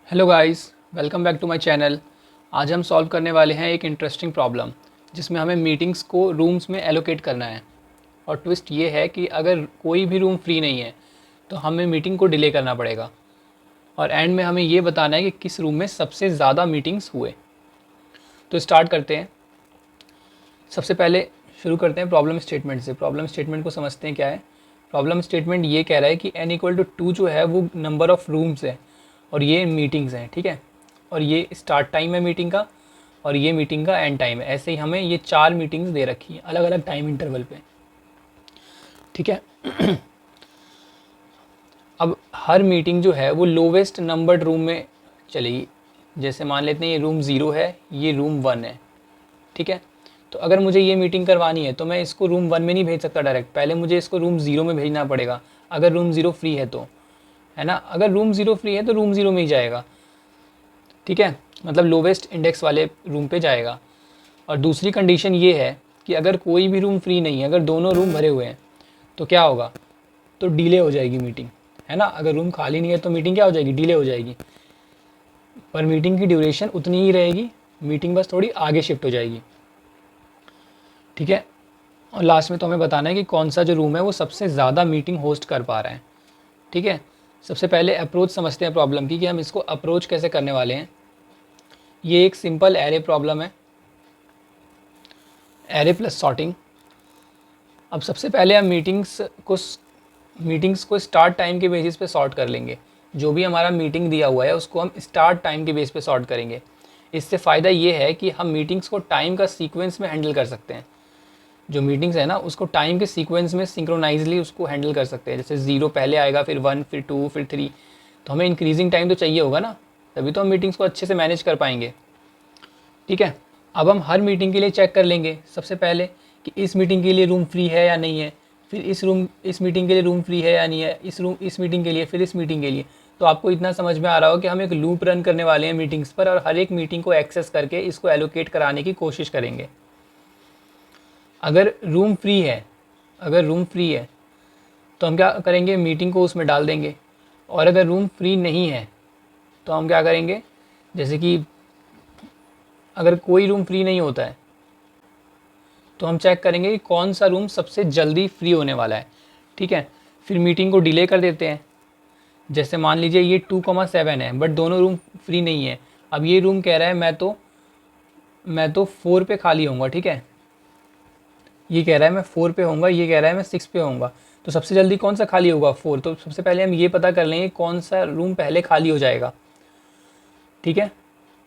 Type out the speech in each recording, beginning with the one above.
Hello guys, welcome back to my channel. आज हम solve करने वाले हैं एक इंटरेस्टिंग प्रॉब्लम जिसमें हमें मीटिंग्स को रूम्स में एलोकेट करना है। और ट्विस्ट ये है कि अगर कोई भी रूम फ्री नहीं है तो हमें मीटिंग को डिले करना पड़ेगा और एंड में हमें ये बताना है कि किस रूम में सबसे ज़्यादा मीटिंग्स हुए। तो स्टार्ट करते हैं। सबसे पहले शुरू करते हैं प्रॉब्लम स्टेटमेंट से। प्रॉब्लम स्टेटमेंट को समझते हैं क्या है। प्रॉब्लम स्टेटमेंट ये कह रहा है कि n=2 जो है वो नंबर ऑफ़ रूम्स है और ये मीटिंग्स हैं, ठीक है। और ये स्टार्ट टाइम है मीटिंग का और ये मीटिंग का एंड टाइम है। ऐसे ही हमें ये 4 मीटिंग्स दे रखी हैं अलग अलग टाइम इंटरवल पे, ठीक है। अब हर मीटिंग जो है वो लोवेस्ट नंबर्ड रूम में चलेगी। जैसे मान लेते हैं ये रूम 0 है, ये रूम 1 है, ठीक है। तो अगर मुझे ये मीटिंग करवानी है तो मैं इसको रूम 1 में नहीं भेज सकता डायरेक्ट, पहले मुझे इसको रूम 0 में भेजना पड़ेगा अगर रूम 0 फ्री है तो, है ना। अगर रूम 0 फ्री है तो रूम 0 में ही जाएगा, ठीक है। मतलब लोवेस्ट इंडेक्स वाले रूम पे जाएगा। और दूसरी कंडीशन ये है कि अगर कोई भी रूम फ्री नहीं है, अगर दोनों रूम भरे हुए हैं तो क्या होगा, तो डिले हो जाएगी मीटिंग, है ना। अगर रूम खाली नहीं है तो मीटिंग क्या हो जाएगी, डिले हो जाएगी। पर मीटिंग की ड्यूरेशन उतनी ही रहेगी, मीटिंग बस थोड़ी आगे शिफ्ट हो जाएगी, ठीक है। और लास्ट में तो हमें बताना है कि कौन सा जो रूम है वो सबसे ज़्यादा मीटिंग होस्ट कर पा रहा है, ठीक है। सबसे पहले अप्रोच समझते हैं प्रॉब्लम की कि हम इसको अप्रोच कैसे करने वाले हैं। ये एक सिंपल एरे प्रॉब्लम है, एरे प्लस सॉर्टिंग। अब सबसे पहले हम मीटिंग्स को स्टार्ट टाइम के बेसिस पे सॉर्ट कर लेंगे। जो भी हमारा मीटिंग दिया हुआ है उसको हम स्टार्ट टाइम के बेस पे सॉर्ट करेंगे। इससे फ़ायदा ये है कि हम मीटिंग्स को टाइम का सीक्वेंस में हैंडल कर सकते हैं। जो मीटिंग्स है ना उसको टाइम के सीक्वेंस में सिंक्रोनाइजली उसको हैंडल कर सकते हैं। जैसे 0 पहले आएगा, फिर 1, फिर 2, फिर 3। तो हमें इंक्रीजिंग टाइम तो चाहिए होगा ना, तभी तो हम मीटिंग्स को अच्छे से मैनेज कर पाएंगे, ठीक है। अब हम हर मीटिंग के लिए चेक कर लेंगे सबसे पहले कि इस मीटिंग के लिए रूम फ्री है या नहीं है, फिर इस मीटिंग के लिए रूम फ्री है या नहीं है, इस मीटिंग के लिए, फिर इस मीटिंग के लिए। तो आपको इतना समझ में आ रहा हो कि हम एक लूप रन करने वाले हैं मीटिंग्स पर और हर एक मीटिंग को एक्सेस करके इसको एलोकेट कराने की कोशिश करेंगे। अगर रूम फ्री है तो हम क्या करेंगे, मीटिंग को उसमें डाल देंगे। और अगर रूम फ्री नहीं है तो हम क्या करेंगे, जैसे कि अगर कोई रूम फ्री नहीं होता है तो हम चेक करेंगे कि कौन सा रूम सबसे जल्दी फ्री होने वाला है, ठीक है। फिर मीटिंग को डिले कर देते हैं। जैसे मान लीजिए ये 2,7 है बट दोनों रूम फ्री नहीं है। अब ये रूम कह रहा है मैं तो 4 पे खाली होऊंगा, ठीक है। ये कह रहा है मैं 4 पे होऊंगा, ये कह रहा है मैं 6 पे होऊंगा। तो सबसे जल्दी कौन सा खाली होगा, 4। तो सबसे पहले हम ये पता कर लेंगे कौन सा रूम पहले खाली हो जाएगा, ठीक है।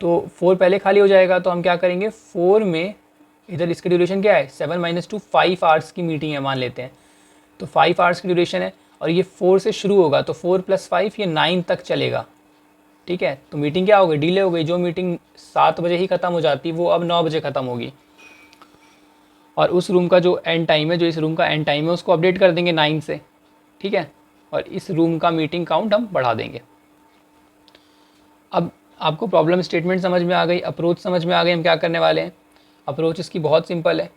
तो 4 पहले खाली हो जाएगा तो हम क्या करेंगे, 4 में इधर इसकी ड्यूरेशन क्या है, 7 - 2 5 आवर्स की मीटिंग है मान लेते हैं। तो 5 आवर्स की ड्यूरेशन है और ये 4 से शुरू होगा तो 4 + 5 ये 9 तक चलेगा, ठीक है। तो मीटिंग क्या हो गई, डिले हो गई। जो मीटिंग 7 बजे ही ख़त्म हो जाती वो अब 9 बजे ख़त्म होगी। और उस रूम का जो एंड टाइम है, जो इस रूम का एंड टाइम है उसको अपडेट कर देंगे 9 से, ठीक है। और इस रूम का मीटिंग काउंट हम बढ़ा देंगे। अब आपको प्रॉब्लम स्टेटमेंट समझ में आ गई, अप्रोच समझ में आ गई, हम क्या करने वाले हैं। अप्रोच इसकी बहुत सिंपल है।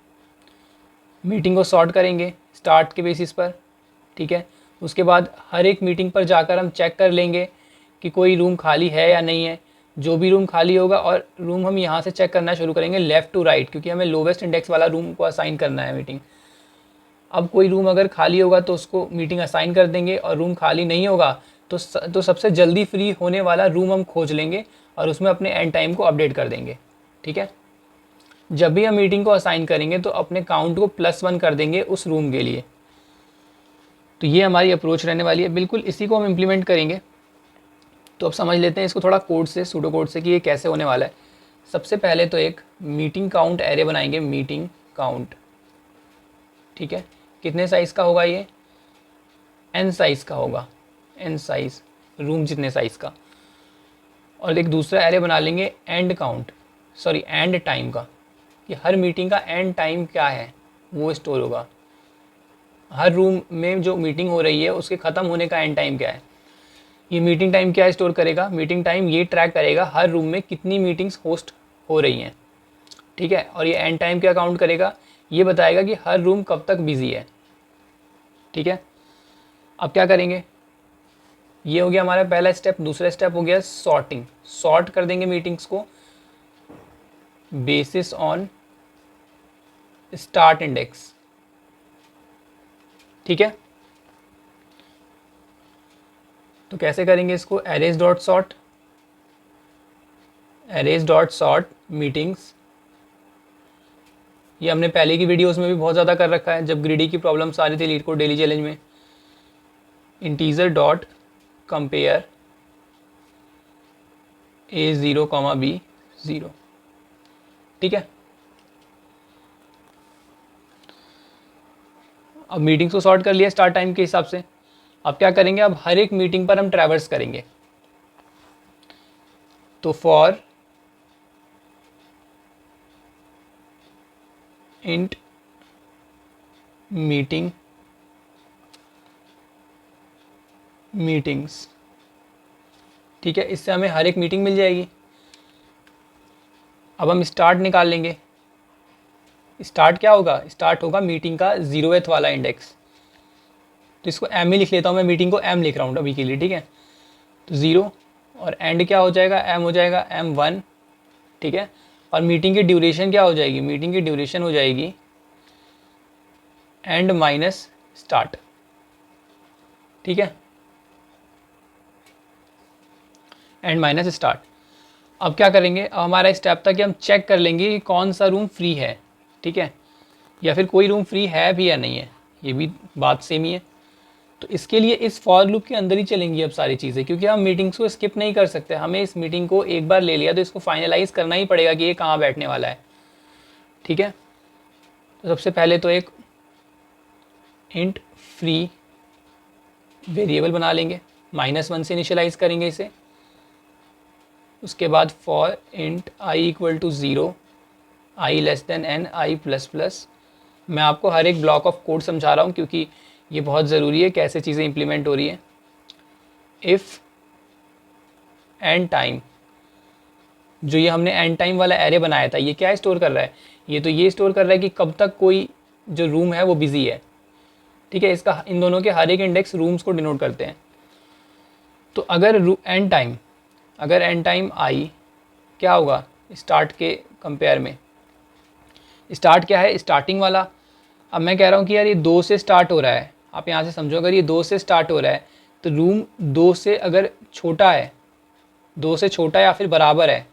मीटिंग को सॉर्ट करेंगे स्टार्ट के बेसिस पर, ठीक है। उसके बाद हर एक मीटिंग पर जाकर हम चेक कर लेंगे कि कोई रूम खाली है या नहीं है। जो भी रूम खाली होगा, और रूम हम यहाँ से चेक करना शुरू करेंगे लेफ़्ट टू राइट, क्योंकि हमें लोवेस्ट इंडेक्स वाला रूम को असाइन करना है मीटिंग। अब कोई रूम अगर खाली होगा तो उसको मीटिंग असाइन कर देंगे, और रूम खाली नहीं होगा तो सबसे जल्दी फ्री होने वाला रूम हम खोज लेंगे और उसमें अपने एंड टाइम को अपडेट कर देंगे, ठीक है। जब भी हम मीटिंग को असाइन करेंगे तो अपने काउंट को +1 कर देंगे उस रूम के लिए। तो ये हमारी अप्रोच रहने वाली है, बिल्कुल इसी को हम इम्प्लीमेंट करेंगे। तो अब समझ लेते हैं इसको थोड़ा कोड से, सूडो कोड से, कि ये कैसे होने वाला है। सबसे पहले तो एक मीटिंग काउंट एरे बनाएंगे, मीटिंग काउंट, ठीक है। कितने साइज़ का होगा ये, n साइज़ का होगा, n साइज़, रूम जितने साइज़ का। और एक दूसरा एरे बना लेंगे एंड टाइम का, कि हर मीटिंग का एंड टाइम क्या है वो स्टोर होगा। हर रूम में जो मीटिंग हो रही है उसके ख़त्म होने का एंड टाइम क्या है। ये मीटिंग टाइम क्या स्टोर करेगा, मीटिंग टाइम ये ट्रैक करेगा हर रूम में कितनी मीटिंग्स होस्ट हो रही हैं, ठीक है। और ये एंड टाइम क्या काउंट करेगा, ये बताएगा कि हर रूम कब तक बिजी है, ठीक है। अब क्या करेंगे, ये हो गया हमारा पहला स्टेप। दूसरा स्टेप हो गया सॉर्टिंग। सॉर्ट कर देंगे मीटिंग्स को बेसिस ऑन स्टार्ट इंडेक्स, ठीक है। तो कैसे करेंगे इसको, arrays dot sort, arrays dot sort meetings. ये हमने पहले की वीडियोस में भी बहुत ज़्यादा कर रखा है जब ग्रीडी की प्रॉब्लम्स आ रही थी लीड कोड डेली चैलेंज में। Integer dot compare A0, B0, ठीक है। अब मीटिंग्स को सॉर्ट कर लिया स्टार्ट टाइम के हिसाब से। अब क्या करेंगे, अब हर एक मीटिंग पर हम ट्रैवर्स करेंगे। तो फॉर इंट मीटिंग मीटिंग्स, ठीक है। इससे हमें हर एक मीटिंग मिल जाएगी। अब हम स्टार्ट निकाल लेंगे। स्टार्ट क्या होगा, स्टार्ट होगा मीटिंग का 0th वाला इंडेक्स। तो इसको एम ही लिख लेता हूँ मैं, मीटिंग को एम लिख रहा हूँ अभी के लिए, ठीक है। तो 0 और एंड क्या हो जाएगा, एम हो जाएगा M1, ठीक है। और मीटिंग की ड्यूरेशन क्या हो जाएगी, मीटिंग की ड्यूरेशन हो जाएगी एंड माइनस स्टार्ट, ठीक है। And minus start. अब क्या करेंगे, अब हमारा स्टेप था कि हम चेक कर लेंगे कि कौन सा रूम फ्री है, ठीक है, या फिर कोई रूम फ्री है भी या नहीं है, ये भी बात सेम ही है। तो इसके लिए इस फॉर लूप के अंदर ही चलेंगी अब सारी चीज़ें, क्योंकि हम मीटिंग्स को स्किप नहीं कर सकते। हमें इस मीटिंग को एक बार ले लिया तो इसको फाइनलाइज करना ही पड़ेगा कि ये कहाँ बैठने वाला है, ठीक है। तो सबसे पहले तो एक इंट फ्री वेरिएबल बना लेंगे, -1 से इनिशियलाइज करेंगे इसे। उसके बाद for int i equal to 0, i less than n, i plus plus. मैं आपको हर एक ब्लॉक ऑफ कोड समझा रहा हूँ क्योंकि ये बहुत ज़रूरी है कैसे चीज़ें इंप्लीमेंट हो रही है। इफ़ एंड टाइम, जो ये हमने एंड टाइम वाला एरे बनाया था, ये क्या स्टोर कर रहा है, ये स्टोर कर रहा है कि कब तक कोई जो रूम है वो बिजी है, ठीक है। इसका इन दोनों के हर एक इंडेक्स रूम्स को डिनोट करते हैं। तो अगर एंड टाइम आई क्या होगा स्टार्ट के कंपेयर में, स्टार्ट क्या है, स्टार्टिंग वाला। अब मैं कह रहा हूँ कि यार ये 2 से स्टार्ट हो रहा है, आप यहाँ से समझो, अगर ये 2 से स्टार्ट हो रहा है तो रूम 2 से अगर छोटा है, 2 से छोटा या फिर बराबर है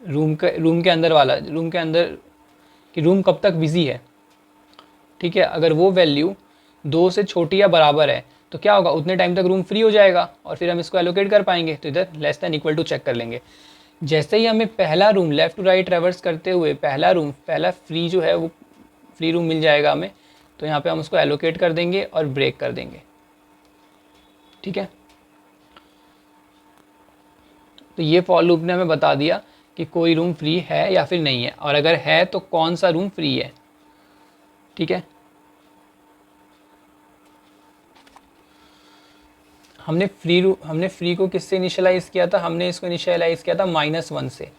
रूम के अंदर वाला, रूम के अंदर कि रूम कब तक बिजी है, ठीक है। अगर वो वैल्यू 2 से छोटी या बराबर है तो क्या होगा, उतने टाइम तक रूम फ्री हो जाएगा और फिर हम इसको एलोकेट कर पाएंगे। तो इधर less than equal to check कर लेंगे। जैसे ही हमें पहला room left to right traverse करते हुए पहला फ्री जो है वो फ्री रूम मिल जाएगा हमें, तो यहाँ पे हम उसको एलोकेट कर देंगे और ब्रेक कर देंगे, ठीक है। तो ये फॉर लूप ने हमें बता दिया कि कोई रूम फ्री है या फिर नहीं है, और अगर है तो कौन सा रूम फ्री है, ठीक है। हमने फ्री को किससे इनिशियलाइज किया था, हमने इसको इनिशियलाइज किया था -1 से।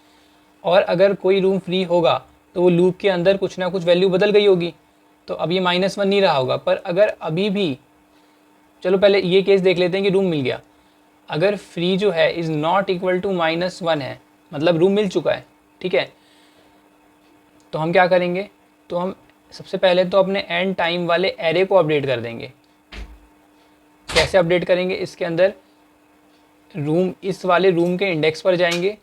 और अगर कोई रूम फ्री होगा तो वो लूप के अंदर कुछ ना कुछ वैल्यू बदल गई होगी, तो अब ये -1 नहीं रहा होगा। पर अगर अभी भी, चलो पहले ये केस देख लेते हैं कि रूम मिल गया। अगर फ्री जो है इज़ नॉट इक्वल टू -1 है, मतलब रूम मिल चुका है, ठीक है। तो हम क्या करेंगे, तो हम सबसे पहले तो अपने एंड टाइम वाले एरे को अपडेट कर देंगे। कैसे अपडेट करेंगे, इसके अंदर इस वाले रूम के इंडेक्स पर जाएंगे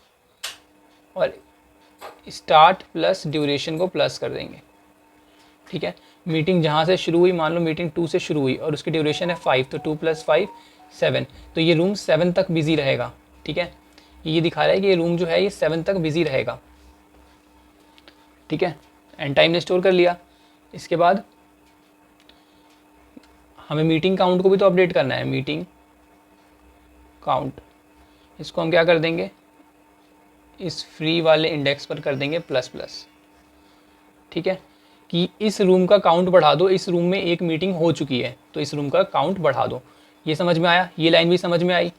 और स्टार्ट प्लस ड्यूरेशन को प्लस कर देंगे, ठीक है। मीटिंग जहाँ से शुरू हुई, मान लो मीटिंग 2 से शुरू हुई और उसकी ड्यूरेशन है 5, तो 2 + 5 7, तो ये रूम 7 तक बिजी रहेगा, ठीक है। ये दिखा रहा है कि ये रूम जो है ये 7 तक बिजी रहेगा, ठीक है। एंड टाइम ने स्टोर कर लिया। इसके बाद हमें मीटिंग काउंट को भी तो अपडेट करना है, मीटिंग काउंट, इसको हम क्या कर देंगे, इस फ्री वाले इंडेक्स पर कर देंगे ++, ठीक है। कि इस रूम का काउंट बढ़ा दो, इस रूम में एक मीटिंग हो चुकी है तो इस रूम का काउंट बढ़ा दो। ये समझ में आया, ये लाइन भी समझ में आई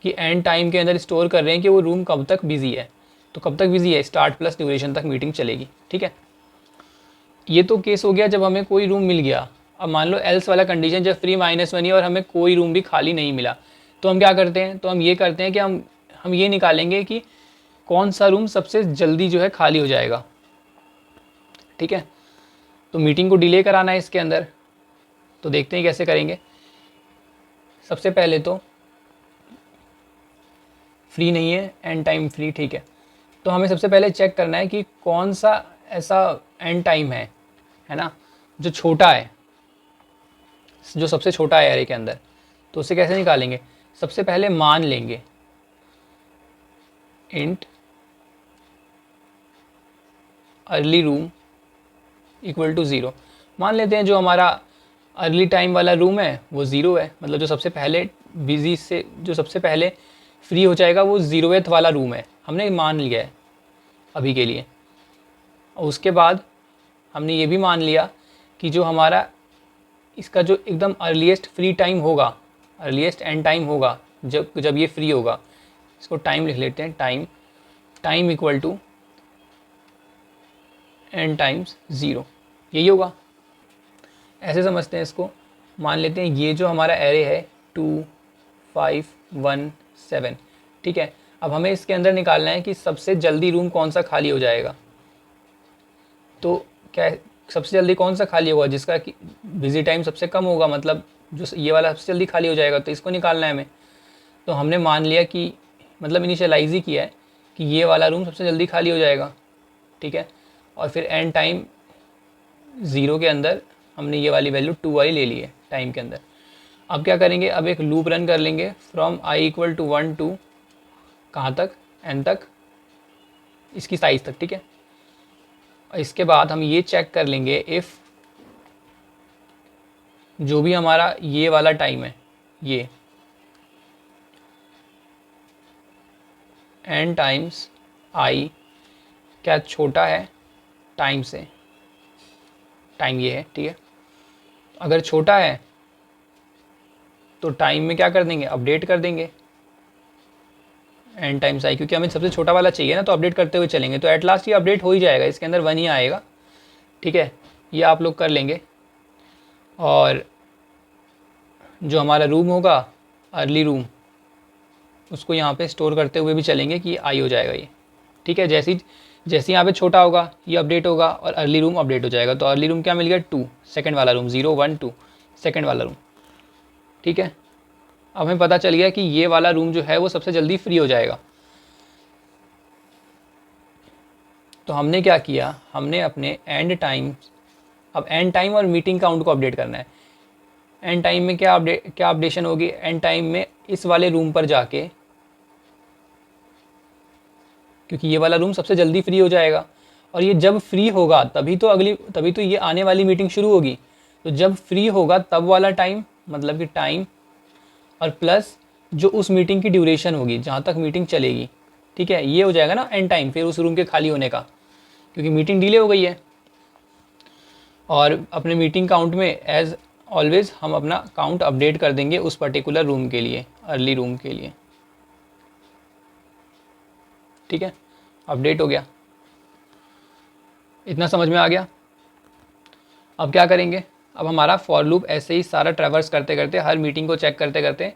कि एंड टाइम के अंदर स्टोर कर रहे हैं कि वो रूम कब तक बिजी है। तो कब तक बिजी है, स्टार्ट प्लस ड्यूरेशन तक मीटिंग चलेगी, ठीक है। ये तो केस हो गया जब हमें कोई रूम मिल गया। अब मान लो एल्स वाला कंडीशन, जब फ्री -1 ही और हमें कोई रूम भी खाली नहीं मिला, तो हम क्या करते हैं, तो हम ये करते हैं कि हम ये निकालेंगे कि कौन सा रूम सबसे जल्दी जो है खाली हो जाएगा। ठीक है, तो मीटिंग को डिले कराना है इसके अंदर, तो देखते हैं कैसे करेंगे। सबसे पहले तो फ्री नहीं है, एंड टाइम फ्री, ठीक है। तो हमें सबसे पहले चेक करना है कि कौन सा ऐसा एंड टाइम है ना, जो छोटा है, जो सबसे छोटा है एरे के अंदर। तो उसे कैसे निकालेंगे, सबसे पहले मान लेंगे int early room equal to zero. मान लेते हैं जो हमारा अर्ली टाइम वाला रूम है वो ज़ीरो है, मतलब जो सबसे पहले बिजी से जो सबसे पहले फ्री हो जाएगा वो ज़ीरोवेथ वाला रूम है, हमने मान लिया है अभी के लिए। और उसके बाद हमने ये भी मान लिया कि जो हमारा इसका जो एकदम अर्लीस्ट फ्री टाइम होगा, अर्लीस्ट एंड टाइम होगा, जब ये फ्री होगा, इसको टाइम लिख लेते हैं, time equal to n times zero, यही होगा। ऐसे समझते हैं इसको। मान लेते हैं ये जो हमारा एरे है 2 5 1 7, ठीक है। अब हमें इसके अंदर निकालना है कि सबसे जल्दी रूम कौन सा खाली हो जाएगा। तो क्या सबसे जल्दी कौन सा खाली होगा, जिसका बिजी टाइम सबसे कम होगा, मतलब जो ये वाला सबसे जल्दी खाली हो जाएगा, तो इसको निकालना है हमें। तो हमने मान लिया कि मतलब इनिशियलाइज ही किया है कि ये वाला रूम सबसे जल्दी खाली हो जाएगा, ठीक है। और फिर एंड टाइम ज़ीरो के अंदर हमने ये वाली वैल्यू 2 वाली ले ली है टाइम के अंदर। अब क्या करेंगे, अब एक लूप रन कर लेंगे from i equal to 1 to कहाँ तक, n तक, इसकी साइज़ तक, ठीक है। और इसके बाद हम ये चेक कर लेंगे इफ़ जो भी हमारा ये वाला टाइम है, ये n टाइम्स i क्या छोटा है टाइम से, टाइम ये है, ठीक है। अगर छोटा है तो टाइम में क्या कर देंगे, अपडेट कर देंगे n टाइम्स i, क्योंकि हमें सबसे छोटा वाला चाहिए ना, तो अपडेट करते हुए चलेंगे। तो एट लास्ट ये अपडेट हो ही जाएगा, इसके अंदर 1 ही आएगा, ठीक है। ये आप लोग कर लेंगे। और जो हमारा रूम होगा अर्ली रूम, उसको यहाँ पे स्टोर करते हुए भी चलेंगे कि आई हो जाएगा ये, ठीक है। जैसे यहाँ पे छोटा होगा ये अपडेट होगा और अर्ली रूम अपडेट हो जाएगा। तो अर्ली रूम क्या मिल गया, 2, सेकंड वाला रूम, 0 1 2 सेकंड वाला रूम, ठीक है। अब हमें पता चल गया कि ये वाला रूम जो है वो सबसे जल्दी फ्री हो जाएगा। तो हमने क्या किया, हमने अपने एंड टाइम, अब एंड टाइम और मीटिंग काउंट को अपडेट करना है। एंड टाइम में क्या अपडेशन होगी, एंड टाइम में इस वाले रूम पर जाके, क्योंकि ये वाला रूम सबसे जल्दी फ्री हो जाएगा और ये जब फ्री होगा तभी तो ये आने वाली मीटिंग शुरू होगी। तो जब फ्री होगा तब वाला टाइम, मतलब कि टाइम और प्लस जो उस मीटिंग की ड्यूरेशन होगी, जहाँ तक मीटिंग चलेगी, ठीक है। ये हो जाएगा ना एंड टाइम फिर उस रूम के खाली होने का, क्योंकि मीटिंग डिले हो गई है। और अपने मीटिंग काउंट में एज ऑलवेज हम अपना काउंट अपडेट कर देंगे उस पर्टिकुलर रूम के लिए, अर्ली रूम के लिए, ठीक है। अपडेट हो गया, इतना समझ में आ गया। अब क्या करेंगे, अब हमारा फॉर लूप ऐसे ही सारा ट्रैवर्स करते करते, हर मीटिंग को चेक करते करते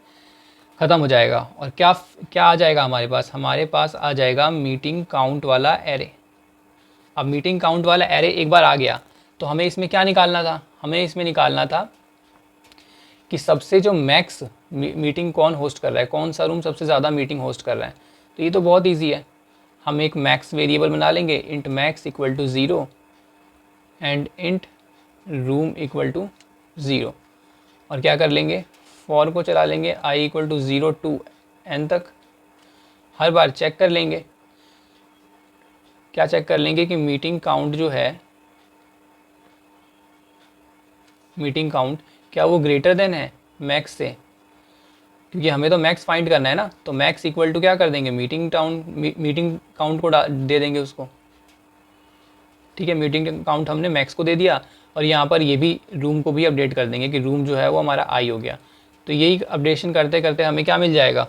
ख़त्म हो जाएगा। और क्या आ जाएगा हमारे पास आ जाएगा मीटिंग काउंट वाला एरे। अब मीटिंग काउंट वाला एरे एक बार आ गया तो हमें इसमें क्या निकालना था, हमें इसमें निकालना था कि सबसे जो मैक्स मीटिंग कौन होस्ट कर रहा है, कौन सा रूम सबसे ज़्यादा मीटिंग होस्ट कर रहा है। तो ये तो बहुत ईजी है, हम एक मैक्स वेरिएबल बना लेंगे, int max equal to 0 and int room equal to 0। और क्या कर लेंगे, फॉर को चला लेंगे i equal to 0 to n तक। हर बार चेक कर लेंगे, क्या चेक कर लेंगे कि मीटिंग काउंट जो है, मीटिंग काउंट क्या वो ग्रेटर देन है मैक्स से, क्योंकि हमें तो मैक्स फाइंड करना है ना। तो मैक्स इक्वल टू क्या कर देंगे, मीटिंग काउंट को दे देंगे उसको, ठीक है। मीटिंग काउंट हमने मैक्स को दे दिया और यहाँ पर ये भी रूम को भी अपडेट कर देंगे कि रूम जो है वो हमारा आई हो गया। तो यही अपडेशन करते करते हमें क्या मिल जाएगा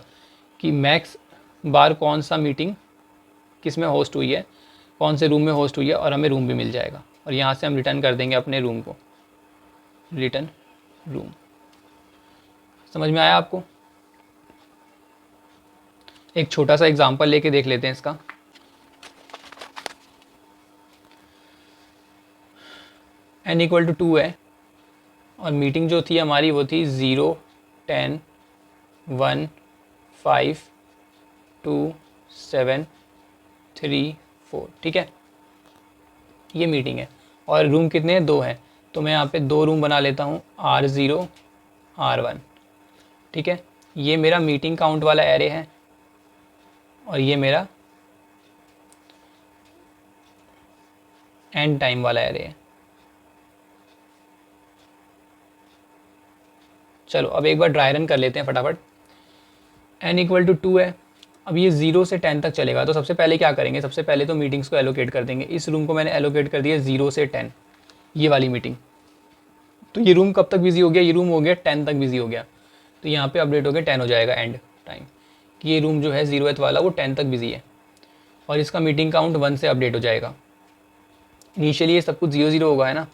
कि मैक्स बार कौन सा मीटिंग किस में होस्ट हुई है, कौन से रूम में होस्ट हुई है, और हमें रूम भी मिल जाएगा। और यहाँ से हम रिटर्न कर देंगे अपने रूम को, रिटर्न रूम। समझ में आया आपको? एक छोटा सा एग्जांपल लेके देख लेते हैं इसका। n इक्वल टू 2 है और मीटिंग जो थी हमारी वो थी 0, 10, 1, 5, 2, 7, 3, 4, ठीक है, ये मीटिंग है। और रूम कितने हैं? 2 हैं, तो मैं यहाँ पे 2 रूम बना लेता हूँ, R0, R1, ठीक है। ये मेरा मीटिंग काउंट वाला एरे है और ये मेरा एंड टाइम वाला एरे है। चलो अब एक बार ड्राई रन कर लेते हैं फटाफट। n इक्वल टू 2 है, अब ये 0 से 10 तक चलेगा, तो सबसे पहले क्या करेंगे, सबसे पहले तो मीटिंग्स को एलोकेट कर देंगे। इस रूम को मैंने एलोकेट कर दिया 0 से 10, ये वाली मीटिंग। तो ये रूम कब तक बिजी हो गया? ये रूम हो गया 10 तक बिजी हो गया, तो यहाँ पे अपडेट हो गया 10 हो जाएगा एंड टाइम, कि ये रूम जो है 0th वाला वो 10 तक बिजी है, और इसका मीटिंग काउंट 1 से अपडेट हो जाएगा। इनिशियली ये सब कुछ 0 0 होगा, है ना।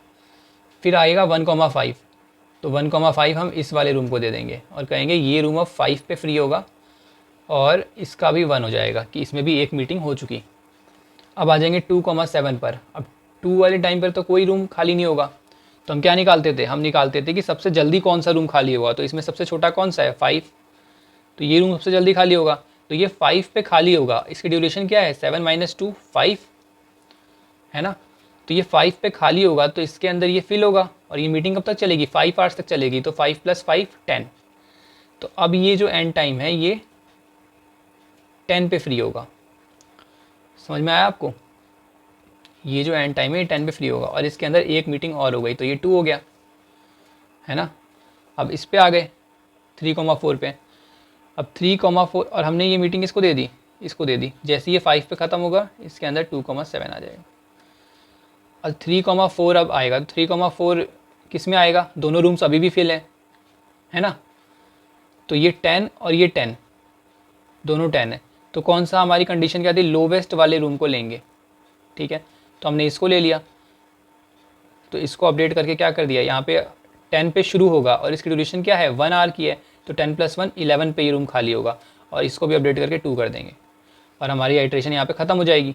फिर आएगा 1,5, तो 1,5 हम इस वाले रूम को दे देंगे और कहेंगे ये रूम अब 5 पे फ्री होगा, और इसका भी 1 हो जाएगा कि इसमें भी एक मीटिंग हो चुकी। अब आ जाएंगे 2,7 पर। अब 2 वाले टाइम पर तो कोई रूम खाली नहीं होगा, तो हम क्या निकालते थे? हम निकालते थे कि सबसे जल्दी कौन सा रूम खाली होगा, तो इसमें सबसे छोटा कौन सा है? 5, तो ये रूम सबसे जल्दी खाली होगा, तो ये 5 पे खाली होगा। इसकी ड्यूरेशन क्या है? 7 - 2 5, है ना। तो ये 5 पे खाली होगा, तो इसके अंदर ये फिल होगा, और ये मीटिंग कब तक चलेगी? 5 आवर्स तक चलेगी, तो 5 + 5 10। तो अब ये जो एंड टाइम है ये 10 पे फ्री होगा। समझ में आया आपको? ये जो एंड टाइम है ये 10 पे फ्री होगा, और इसके अंदर एक मीटिंग और हो गई, तो ये 2 हो गया, है ना। अब इस पे आ गए 3,4 पे। अब 3,4, और हमने ये मीटिंग इसको दे दी, इसको दे दी। जैसे ये 5 पे ख़त्म होगा, इसके अंदर 2,7 आ जाएगा। और 3,4 अब आएगा, तो 3,4 किस में आएगा? दोनों रूम्स अभी भी फिल है ना। तो ये 10 और ये 10 दोनों 10 है, तो कौन सा हमारी कंडीशन क्या थी? लोवेस्ट वाले रूम को लेंगे, ठीक है। तो हमने इसको ले लिया, तो इसको अपडेट करके क्या कर दिया, यहाँ पे 10 पे शुरू होगा और इसकी ड्यूरेशन क्या है? 1 आवर की है, तो 10 + 1 11 पे ये रूम खाली होगा, और इसको भी अपडेट करके 2 कर देंगे, और हमारी आइट्रेशन यहाँ पे ख़त्म हो जाएगी।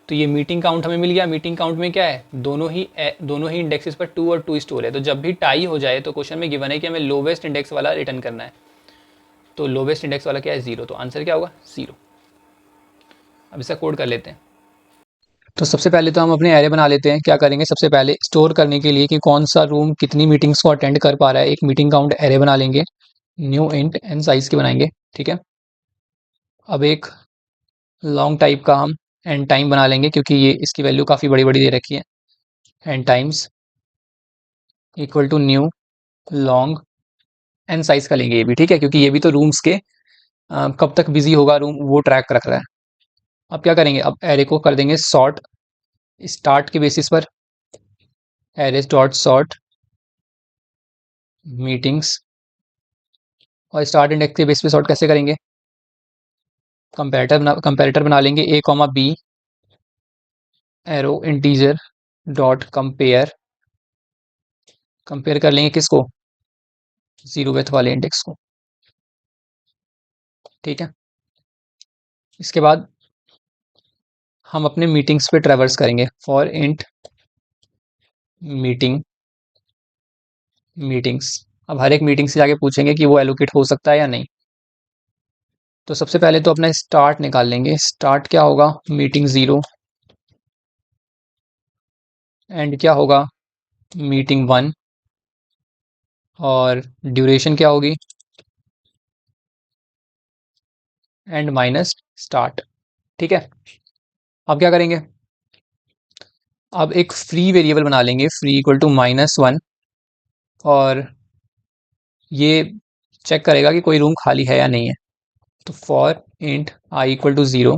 तो ये मीटिंग काउंट हमें मिल गया। मीटिंग काउंट में क्या है? दोनों ही इंडेक्सेस पर 2 और 2 स्टोर है, तो जब भी टाई हो जाए तो क्वेश्चन में गिवन है कि हमें लोवेस्ट इंडेक्स वाला रिटर्न करना है। तो लोवेस्ट इंडेक्स वाला क्या है? 0, तो आंसर क्या होगा? 0। अब इसका कोड कर लेते हैं। तो सबसे पहले तो हम अपने एरे बना लेते हैं। क्या करेंगे? सबसे पहले स्टोर करने के लिए कि कौन सा रूम कितनी मीटिंग्स को अटेंड कर पा रहा है, एक मीटिंग काउंट एरे बना लेंगे। न्यू इंट n साइज के बनाएंगे, ठीक है। अब एक लॉन्ग टाइप का हम एंड टाइम बना लेंगे, क्योंकि ये इसकी वैल्यू काफ़ी बड़ी बड़ी दे रखी है। End times equal to new long n size का लेंगे ये भी, ठीक है, क्योंकि ये भी तो रूम्स के कब तक बिजी होगा रूम वो ट्रैक रख रहा है। अब क्या करेंगे? अब एरे को कर देंगे सॉर्ट स्टार्ट के बेसिस पर, एरेज डॉट सॉर्ट मीटिंग्स, और स्टार्ट इंडेक्स के बेस पे सॉर्ट कैसे करेंगे? कंपैरेटर बना लेंगे a comma b arrow integer dot compare कर लेंगे किसको? 0th वाले इंडेक्स को, ठीक है। इसके बाद हम अपने मीटिंग्स पे ट्रैवर्स करेंगे। फॉर इंट मीटिंग्स, अब हर एक मीटिंग से जाके पूछेंगे कि वो एलोकेट हो सकता है या नहीं। तो सबसे पहले तो अपना स्टार्ट निकाल लेंगे। स्टार्ट क्या होगा? मीटिंग 0, एंड क्या होगा? मीटिंग 1, और ड्यूरेशन क्या होगी? एंड माइनस स्टार्ट, ठीक है। अब क्या करेंगे? अब एक फ्री वेरिएबल बना लेंगे, फ्री इक्वल टू -1, और ये चेक करेगा कि कोई रूम खाली है या नहीं है। तो for int i equal to 0,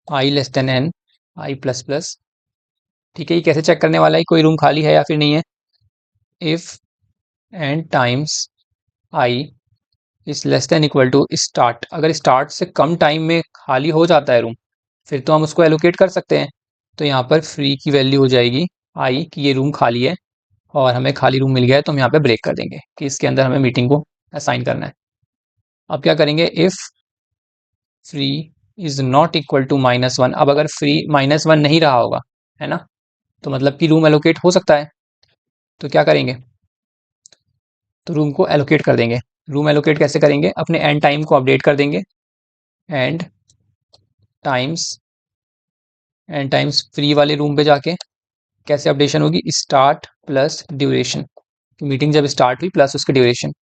I less than n, i plus plus, ठीक है। ये कैसे चेक करने वाला है कोई रूम खाली है या फिर नहीं है? If end times i is less than equal to start, अगर स्टार्ट से कम टाइम में खाली हो जाता है रूम, फिर तो हम उसको एलोकेट कर सकते हैं। तो यहाँ पर फ्री की वैल्यू हो जाएगी आई, कि ये रूम खाली है और हमें खाली रूम मिल गया है, तो हम यहाँ पे ब्रेक कर देंगे कि इसके अंदर हमें मीटिंग को असाइन करना है। अब क्या करेंगे? If free is not equal to -1। अब अगर फ्री -1 नहीं रहा होगा, है ना, तो मतलब कि रूम एलोकेट हो सकता है। तो क्या करेंगे, तो रूम को एलोकेट कर देंगे। रूम एलोकेट कैसे करेंगे, अपने एंड टाइम को अपडेट कर देंगे। And times, and times free वाले रूम पे जाके कैसे अपडेशन होगी, स्टार्ट प्लस ड्यूरेशन। मीटिंग जब स्टार्ट हुई प्लस उसकी ड्यूरेशन।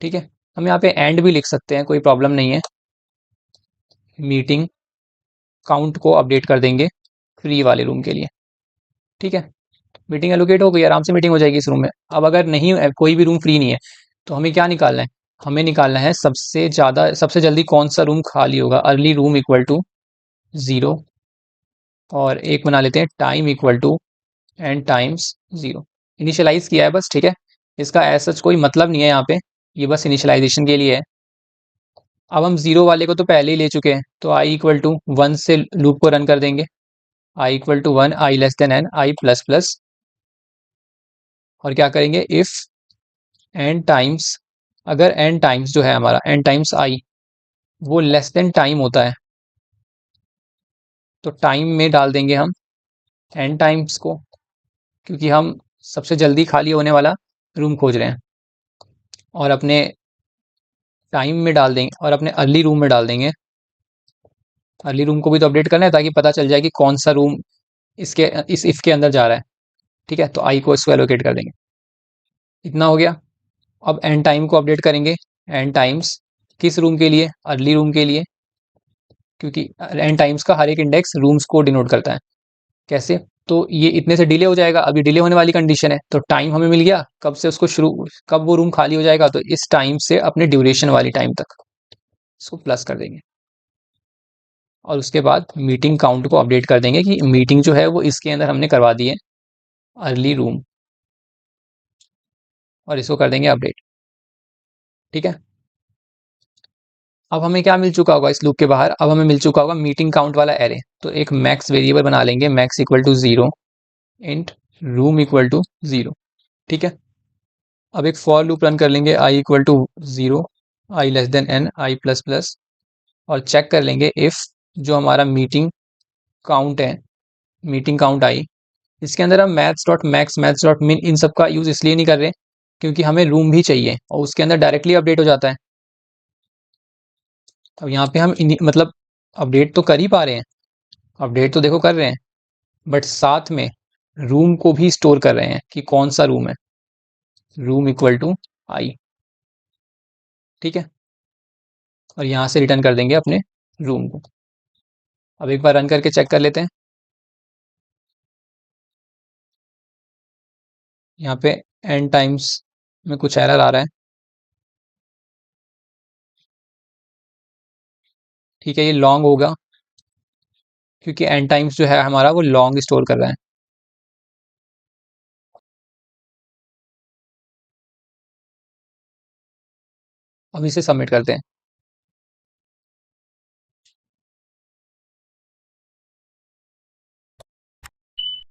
ठीक है, हम यहाँ पे एंड भी लिख सकते हैं, कोई प्रॉब्लम नहीं है। मीटिंग काउंट को अपडेट कर देंगे फ्री वाले रूम के लिए। ठीक है, मीटिंग एलोकेट हो गई, आराम से मीटिंग हो जाएगी इस रूम में। अब अगर नहीं, कोई भी रूम फ्री नहीं है, तो हमें क्या निकालना है, हमें निकालना है सबसे ज़्यादा, सबसे जल्दी कौन सा रूम खाली होगा। अर्ली रूम इक्वल टू 0, और एक बना लेते हैं time equal to end times 0। Initialize किया है बस, ठीक है, इसका ऐसा कोई मतलब नहीं है यहाँ पे, ये बस इनिशियलाइजेशन के लिए है। अब हम 0 वाले को तो पहले ही ले चुके हैं, तो आई इक्वल टू 1 से लूप को रन कर देंगे। I equal to 1, I less than N, I plus plus, और क्या करेंगे, इफ एन टाइम्स, अगर एन टाइम्स जो है हमारा, एन टाइम्स आई वो लेस देन टाइम होता है, तो टाइम में डाल देंगे हम एन टाइम्स को, क्योंकि हम सबसे जल्दी खाली होने वाला रूम खोज रहे हैं। और अपने टाइम में डाल देंगे, और अपने अर्ली रूम में डाल देंगे। अर्ली रूम को भी तो अपडेट करना है, ताकि पता चल जाए कि कौन सा रूम इसके, इस इफ के अंदर जा रहा है। ठीक है, तो आई को इसको एलोकेट कर देंगे। इतना हो गया। अब एंड टाइम को अपडेट करेंगे। एंड टाइम्स किस रूम के लिए, अर्ली रूम के लिए, क्योंकि एंड टाइम्स का हर एक इंडेक्स रूम्स को डिनोट करता है। कैसे, तो ये इतने से डिले हो जाएगा, अभी डिले होने वाली कंडीशन है, तो टाइम हमें मिल गया कब से उसको शुरू, कब वो रूम खाली हो जाएगा, तो इस टाइम से अपने ड्यूरेशन वाली टाइम तक इसको प्लस कर देंगे। और उसके बाद मीटिंग काउंट को अपडेट कर देंगे कि मीटिंग जो है वो इसके अंदर हमने करवा दी है, अर्ली रूम, और इसको कर देंगे अपडेट। ठीक है, अब हमें क्या मिल चुका होगा इस लूप के बाहर, अब हमें मिल चुका होगा मीटिंग काउंट वाला एरे। तो एक मैक्स वेरिएबल बना लेंगे, max equal to 0, int room equal to 0। ठीक है, अब एक फॉर लूप रन कर लेंगे, I equal to 0, I less than N, I plus plus, और चेक कर लेंगे इफ जो हमारा मीटिंग काउंट है, मीटिंग काउंट आई, इसके अंदर हम maths dot max, maths dot min, इन सब का यूज़ इसलिए नहीं कर रहे क्योंकि हमें रूम भी चाहिए, और उसके अंदर डायरेक्टली अपडेट हो जाता है। अब यहाँ पे हम मतलब अपडेट तो कर ही पा रहे हैं, अपडेट तो देखो कर रहे हैं, बट साथ में रूम को भी स्टोर कर रहे हैं कि कौन सा रूम है, रूम इक्वल टू आई। ठीक है, और यहाँ से रिटर्न कर देंगे अपने रूम को। अब एक बार रन करके चेक कर लेते हैं। यहाँ पे एंड टाइम्स में कुछ एरर आ रहा है। ठीक है, ये लॉन्ग होगा क्योंकि एंड टाइम्स जो है हमारा वो लॉन्ग स्टोर कर रहा है। अब इसे सबमिट करते हैं।